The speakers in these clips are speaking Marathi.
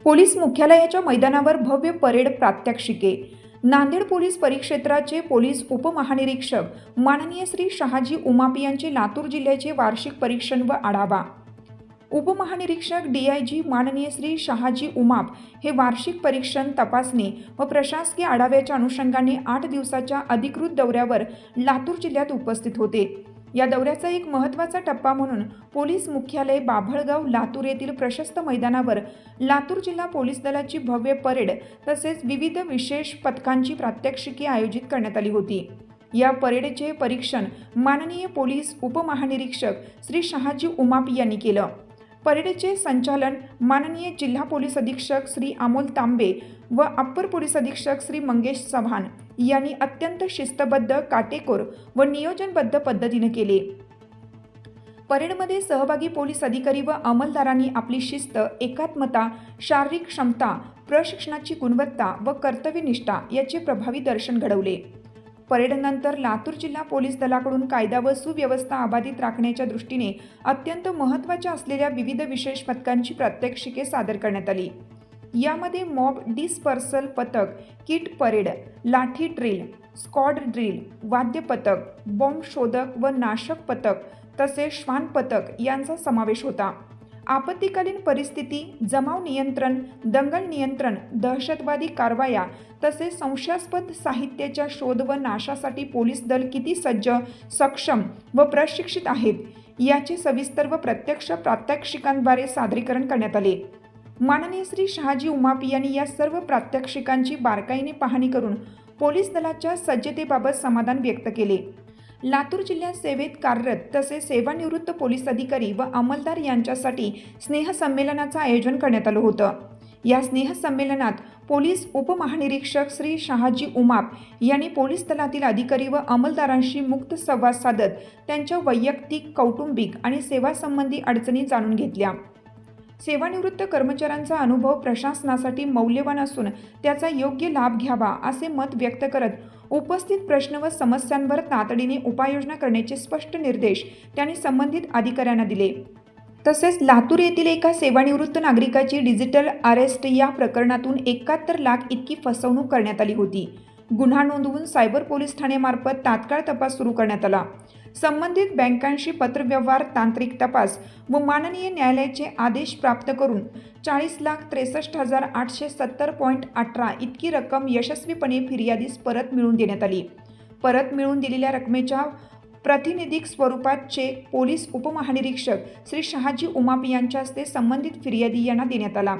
पोलीस मुख्यालयाच्या मैदानावर भव्य परेड प्रात्यक्षिके। नांदेड पोलीस परिक्षेत्राचे पोलीस उपमहानिरीक्षक माननीय श्री शहाजी उमाप यांचे लातूर जिल्ह्याचे वार्षिक परीक्षण व आढावा। उपमहानिरीक्षक DIG माननीय श्री शहाजी उमाप हे वार्षिक परीक्षण, तपासणी व प्रशासकीय आढाव्याच्या अनुषंगाने 8 दिवसाच्या अधिकृत दौऱ्यावर लातूर जिल्ह्यात उपस्थित होते। या दौऱ्याचा एक महत्त्वाचा टप्पा म्हणून पोलीस मुख्यालय बाभळगाव लातूर येथील प्रशस्त मैदानावर लातूर जिल्हा पोलीस दलाची भव्य परेड तसेच विविध विशेष पथकांची प्रात्यक्षिके आयोजित करण्यात आली होती। या परेडचे परीक्षण माननीय पोलीस उपमहानिरीक्षक श्री शहाजी उमाप यांनी केलं। परेडचे संचालन माननीय जिल्हा पोलीस अधीक्षक श्री अमोल तांबे व अप्पर पोलीस अधीक्षक श्री मंगेश चव्हाण यांनी अत्यंत शिस्तबद्ध, काटेकोर व नियोजनबद्ध पद्धतीने केले। परेडमध्ये सहभागी पोलीस अधिकारी व अंमलदारांनी आपली शिस्त, एकात्मता, शारीरिक क्षमता, प्रशिक्षणाची गुणवत्ता व कर्तव्यनिष्ठा याचे प्रभावी दर्शन घडवले। परेडनंतर लातूर जिल्हा पोलीस दलाकडून कायदा व सुव्यवस्था अबाधित राखण्याच्या दृष्टीने अत्यंत महत्त्वाच्या असलेल्या विविध विशेष पथकांची प्रात्यक्षिके सादर करण्यात आली। यामध्ये मॉब डिस्पर्सल पथक, किट परेड, लाठी ड्रिल, स्क्वॉड ड्रिल, वाद्य पथक, बॉम्ब शोधक व नाशक पथक तसेच श्वान पथक यांचा समावेश होता। आपत्कालीन परिस्थिती, जमाव नियंत्रण, दंगल नियंत्रण, दहशतवादी कारवाया तसेच संशयास्पद साहित्याच्या शोध व नाशासाठी पोलीस दल किती सज्ज, सक्षम व प्रशिक्षित आहेत याचे सविस्तर व प्रत्यक्ष प्रात्यक्षिकांद्वारे सादरीकरण करण्यात आले। माननीय श्री शहाजी उमाप यांनी या सर्व प्रात्यक्षिकांची बारकाईने पाहणी करून पोलीस दलाच्या सज्जतेबाबत समाधान व्यक्त केले। लातूर जिल्ह्यात सेवेत कार्यरत तसेच सेवानिवृत्त पोलीस अधिकारी व अंमलदार यांच्यासाठी स्नेहसंमेलनाचं आयोजन करण्यात आलं होतं। या स्नेहसंमेलनात पोलीस उपमहानिरीक्षक श्री शहाजी उमाप यांनी पोलीस दलातील अधिकारी व अंमलदारांशी मुक्त संवाद साधत त्यांच्या वैयक्तिक, कौटुंबिक आणि सेवासंबंधी अडचणी जाणून घेतल्या। सेवानिवृत्त कर्मचाऱ्यांचा अनुभव प्रशासनासाठी मौल्यवान असून त्याचा योग्य लाभ घ्यावा असे मत व्यक्त करत उपस्थित प्रश्न व समस्यांवर तातडीने उपाययोजना करण्याचे स्पष्ट निर्देश त्यांनी संबंधित अधिकाऱ्यांना दिले। तसेच लातूर येथील एका सेवानिवृत्त नागरिकाची डिजिटल अरेस्ट या प्रकरणातून 71 लाख इतकी फसवणूक करण्यात आली होती। गुन्हा नोंदवून सायबर पोलीस ठाण्यामार्फत तात्काळ तपास सुरू करण्यात आला। संबंधित बँकांशी पत्रव्यवहार, तांत्रिक तपास व माननीय न्यायालयाचे आदेश प्राप्त करून 40,63,870.18 इतकी रक्कम यशस्वीपणे फिर्यादीस परत मिळवून देण्यात आली। परत मिळवून दिलेल्या रकमेच्या प्रातिनिधिक स्वरूपात चेक पोलीस उपमहानिरीक्षक श्री शहाजी उमाप यांच्या हस्ते संबंधित फिर्यादी यांना देण्यात आला।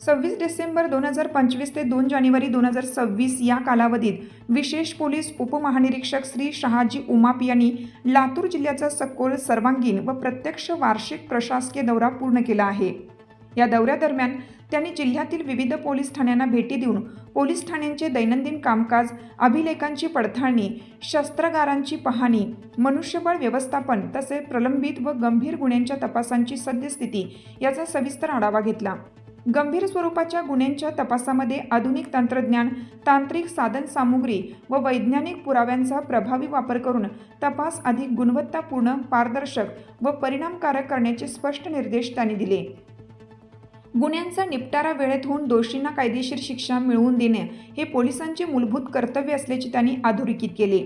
26 डिसेंबर 2025 ते 2 जानेवारी 2026 या कालावधीत विशेष पोलीस उपमहानिरीक्षक श्री शहाजी उमाप यांनी लातूर जिल्ह्याचा सखोल, सर्वांगीण व प्रत्यक्ष वार्षिक प्रशासकीय दौरा पूर्ण केला आहे। या दौऱ्यादरम्यान त्यांनी जिल्ह्यातील विविध पोलीस ठाण्यांना भेटी देऊन पोलीस ठाण्यांचे दैनंदिन कामकाज, अभिलेखांची पडताळणी, शस्त्रागारांची पाहणी, मनुष्यबळ व्यवस्थापन तसेच प्रलंबित व गंभीर गुन्ह्यांच्या तपासांची सद्यस्थिती याचा सविस्तर आढावा घेतला। गंभीर स्वरूपाच्या गुन्ह्यांच्या तपासामध्ये आधुनिक तंत्रज्ञान, तांत्रिक साधनसामुग्री व वैज्ञानिक पुराव्यांचा प्रभावी वापर करून तपास अधिक गुणवत्तापूर्ण, पारदर्शक व परिणामकारक करण्याचे स्पष्ट निर्देश त्यांनी दिले। गुन्ह्यांचा निपटारा वेळेत होऊन दोषींना कायदेशीर शिक्षा मिळवून देणे हे पोलिसांचे मूलभूत कर्तव्य असल्याचे त्यांनी अधोरेखित केले।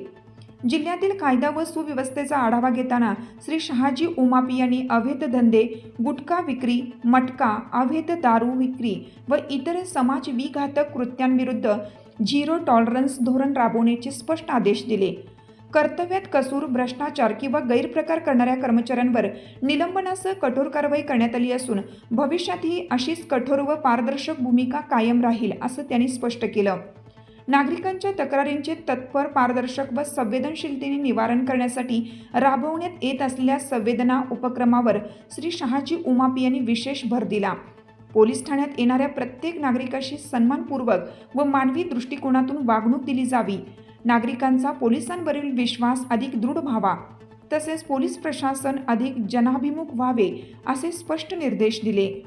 जिल्ह्यातील कायदा व सुव्यवस्थेचा आढावा घेताना श्री शहाजी उमाप यांनी अवैध धंदे, गुटखा विक्री, मटका, अवैध दारू विक्री व इतर समाज विघातक कृत्यांविरुद्ध झिरो टॉलरन्स धोरण राबवण्याचे स्पष्ट आदेश दिले। कर्तव्यात कसूर, भ्रष्टाचार किंवा गैरप्रकार करणाऱ्या कर्मचाऱ्यांवर निलंबनासह कठोर कारवाई करण्यात आली असून भविष्यातही अशीच कठोर व पारदर्शक भूमिका कायम राहील असं त्यांनी स्पष्ट केलं। नागरिकांच्या तक्रारींचे तत्पर, पारदर्शक व संवेदनशीलतेने निवारण करण्यासाठी राबवण्यात येत असलेल्या संवेदना उपक्रमावर श्री शहाजी उमाप यांनी विशेष भर दिला। पोलीस ठाण्यात येणाऱ्या प्रत्येक नागरिकाशी सन्मानपूर्वक व मानवी दृष्टिकोनातून वागणूक दिली जावी, नागरिकांचा पोलिसांवरील विश्वास अधिक दृढ व्हावा तसेच पोलीस प्रशासन अधिक जनाभिमुख व्हावे असे स्पष्ट निर्देश दिले।